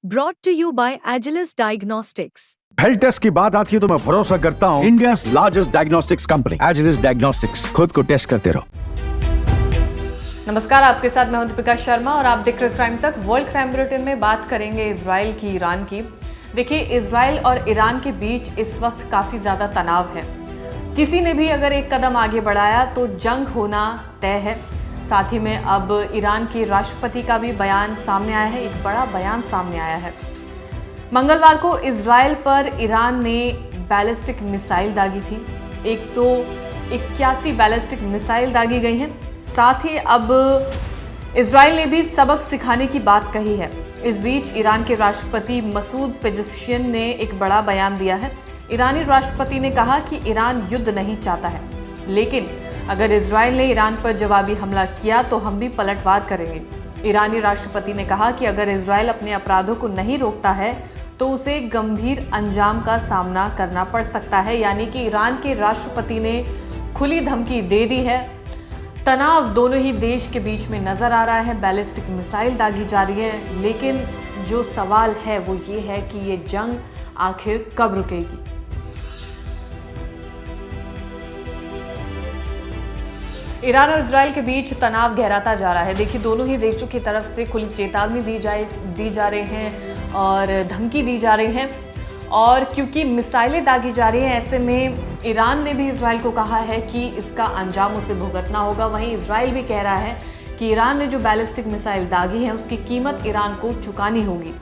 Brought to you by Agilus Diagnostics. Health test की बात आती है तो मैं भरोसा करता हूँ India largest diagnostics company Agilus diagnostics. खुद को टेस्ट करते रहो। नमस्कार, आपके साथ मैं हूं दीपिका शर्मा और आप देख रहे क्राइम तक। वर्ल्ड क्राइम बुलेटिन में बात करेंगे इजराइल की, ईरान की। देखिए, इजराइल और ईरान के बीच इस वक्त काफी ज्यादा तनाव है। किसी ने भी अगर एक कदम आगे बढ़ाया तो जंग होना तय है। साथ ही में अब ईरान के राष्ट्रपति का भी बयान सामने आया है, एक बड़ा बयान सामने आया है। मंगलवार को इजराइल पर ईरान ने बैलिस्टिक मिसाइल दागी थी। 181 बैलिस्टिक मिसाइल दागी गई हैं। साथ ही अब इजराइल ने भी सबक सिखाने की बात कही है। इस बीच ईरान के राष्ट्रपति मसूद पेजेश्कियान ने एक बड़ा बयान दिया है। ईरानी राष्ट्रपति ने कहा कि ईरान युद्ध नहीं चाहता है, लेकिन अगर इजराइल ने ईरान पर जवाबी हमला किया तो हम भी पलटवार करेंगे। ईरानी राष्ट्रपति ने कहा कि अगर इजराइल अपने अपराधों को नहीं रोकता है तो उसे गंभीर अंजाम का सामना करना पड़ सकता है। यानी कि ईरान के राष्ट्रपति ने खुली धमकी दे दी है। तनाव दोनों ही देश के बीच में नजर आ रहा है। बैलिस्टिक मिसाइल दागी जा रही है, लेकिन जो सवाल है वो ये है कि ये जंग आखिर कब रुकेगी। ईरान और इजराइल के बीच तनाव गहराता जा रहा है। देखिए, दोनों ही देशों की तरफ से खुली चेतावनी दी जा रही हैं और धमकी दी जा रही है। और क्योंकि मिसाइलें दागी जा रही हैं, ऐसे में ईरान ने भी इजराइल को कहा है कि इसका अंजाम उसे भुगतना होगा। वहीं इजराइल भी कह रहा है कि ईरान ने जो बैलिस्टिक मिसाइल दागी है उसकी कीमत ईरान को चुकानी होगी।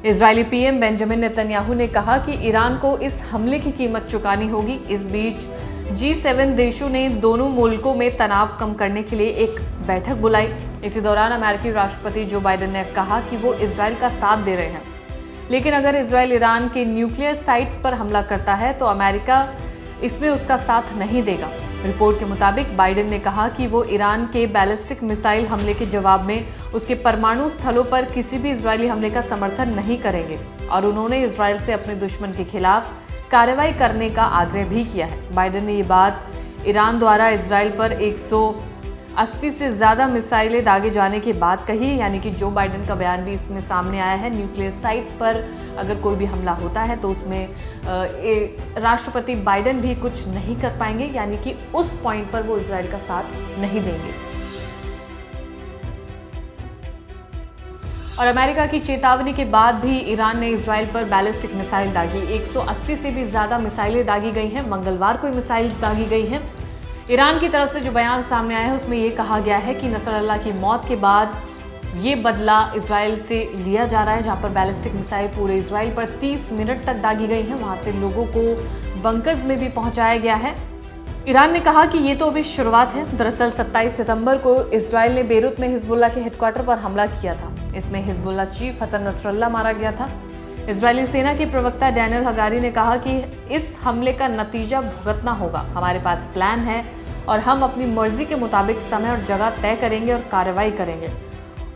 इजरायली पीएम बेंजामिन नेतन्याहू ने कहा कि ईरान को इस हमले की कीमत चुकानी होगी। इस बीच G7 देशों ने दोनों मुल्कों में तनाव कम करने के लिए एक बैठक बुलाई। इसी दौरान अमेरिकी राष्ट्रपति जो बाइडेन ने कहा कि वो इजराइल का साथ दे रहे हैं, लेकिन अगर इजराइल ईरान के न्यूक्लियर साइट्स पर हमला करता है तो अमेरिका इसमें उसका साथ नहीं देगा। रिपोर्ट के मुताबिक बाइडेन ने कहा कि वो ईरान के बैलिस्टिक मिसाइल हमले के जवाब में उसके परमाणु स्थलों पर किसी भी इजरायली हमले का समर्थन नहीं करेंगे और उन्होंने इजराइल से अपने दुश्मन के खिलाफ कार्रवाई करने का आग्रह भी किया है। बाइडेन ने ये बात ईरान द्वारा इजराइल पर 180 से ज़्यादा मिसाइलें दागे जाने के बाद कही। यानी कि जो बाइडेन का बयान भी इसमें सामने आया है। न्यूक्लियर साइट्स पर अगर कोई भी हमला होता है तो उसमें राष्ट्रपति बाइडेन भी कुछ नहीं कर पाएंगे, यानी कि उस पॉइंट पर वो इजराइल का साथ नहीं देंगे। और अमेरिका की चेतावनी के बाद भी ईरान ने इजराइल पर बैलिस्टिक मिसाइल दागी। 180 से भी ज़्यादा मिसाइलें दागी गई हैं। मंगलवार को मिसाइल दागी गई हैं। ईरान की तरफ से जो बयान सामने आया है उसमें ये कहा गया है कि नसरल्लाह की मौत के बाद ये बदला इजराइल से लिया जा रहा है, जहां पर बैलिस्टिक मिसाइल पूरे इजराइल पर 30 मिनट तक दागी गई हैं। वहां से लोगों को बंकर्स में भी पहुंचाया गया है। ईरान ने कहा कि ये तो अभी शुरुआत है। दरअसल 27 सितंबर को इजराइल ने बेरूत में हिजबुल्लाह के हेडक्वार्टर पर हमला किया था। इसमें हिजबुल्लाह चीफ हसन नसरल्लाह मारा गया था। इजरायली सेना के प्रवक्ता डैनियल हगारी ने कहा कि इस हमले का नतीजा भुगतना होगा। हमारे पास प्लान है और हम अपनी मर्जी के मुताबिक समय और जगह तय करेंगे और कार्रवाई करेंगे।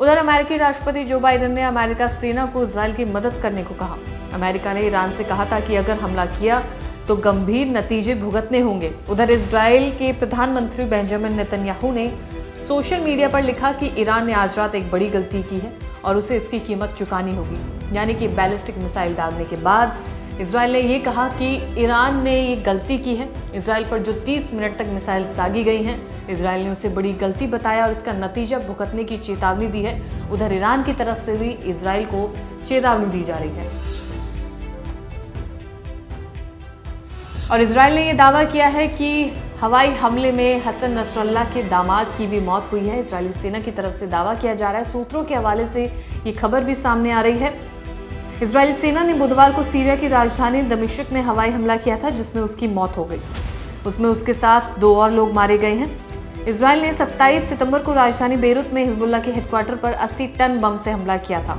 उधर अमेरिकी राष्ट्रपति जो बाइडेन ने अमेरिका सेना को इजराइल की मदद करने को कहा। अमेरिका ने ईरान से कहा था कि अगर हमला किया तो गंभीर नतीजे भुगतने होंगे। उधर इजराइल के प्रधानमंत्री बेंजामिन नेतन्याहू ने सोशल मीडिया पर लिखा कि ईरान ने आज रात एक बड़ी गलती की है और उसे इसकी कीमत चुकानी होगी। यानी कि बैलिस्टिक मिसाइल दागने के बाद इजराइल ने ये कहा कि ईरान ने ये गलती की है। इजराइल पर जो 30 मिनट तक मिसाइल दागी गई हैं, इजराइल ने उसे बड़ी गलती बताया और इसका नतीजा भुगतने की चेतावनी दी है। उधर ईरान की तरफ से भी इजराइल को चेतावनी दी जा रही है। और इजराइल ने यह दावा किया है कि हवाई हमले में हसन नसरल्लाह के दामाद की भी मौत हुई है। इजरायली सेना की तरफ से दावा किया जा रहा है। सूत्रों के हवाले से ये खबर भी सामने आ रही है। इजरायली सेना ने बुधवार को सीरिया की राजधानी दमिश्क में हवाई हमला किया था, जिसमें उसकी मौत हो गई। उसमें उसके साथ 2 और लोग मारे गए हैं। इजराइल ने 27 सितंबर को राजधानी बेरूत में हिजबुल्लाह के हेडक्वार्टर पर 80 टन बम से हमला किया था।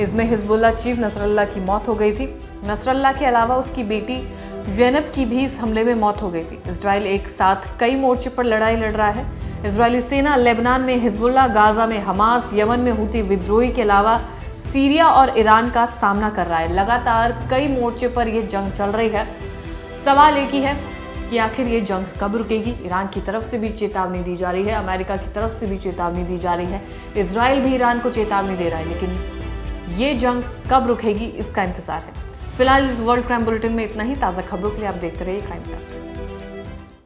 इसमें हिजबुल्लाह चीफ नसरल्लाह की मौत हो गई थी। नसरल्लाह के अलावा उसकी बेटी ज़ैनब की भी इस हमले में मौत हो गई थी। इजराइल एक साथ कई मोर्चे पर लड़ाई लड़ रहा है। इजरायली सेना लेबनान में हिजबुल्लाह, गाजा में हमास, यमन में हुती विद्रोही के अलावा सीरिया और ईरान का सामना कर रहा है। लगातार कई मोर्चे पर यह जंग चल रही है। सवाल एक ही है कि आखिर ये जंग कब रुकेगी। ईरान की तरफ से भी चेतावनी दी जा रही है, अमेरिका की तरफ से भी चेतावनी दी जा रही है, इजराइल भी ईरान को चेतावनी दे रहा है, लेकिन ये जंग कब रुकेगी, इसका इंतजार है। फिलहाल इस वर्ल्ड क्राइम बुलेटिन में इतना ही। ताज़ा खबरों के लिए आप देखते रहिए क्राइम टाइम।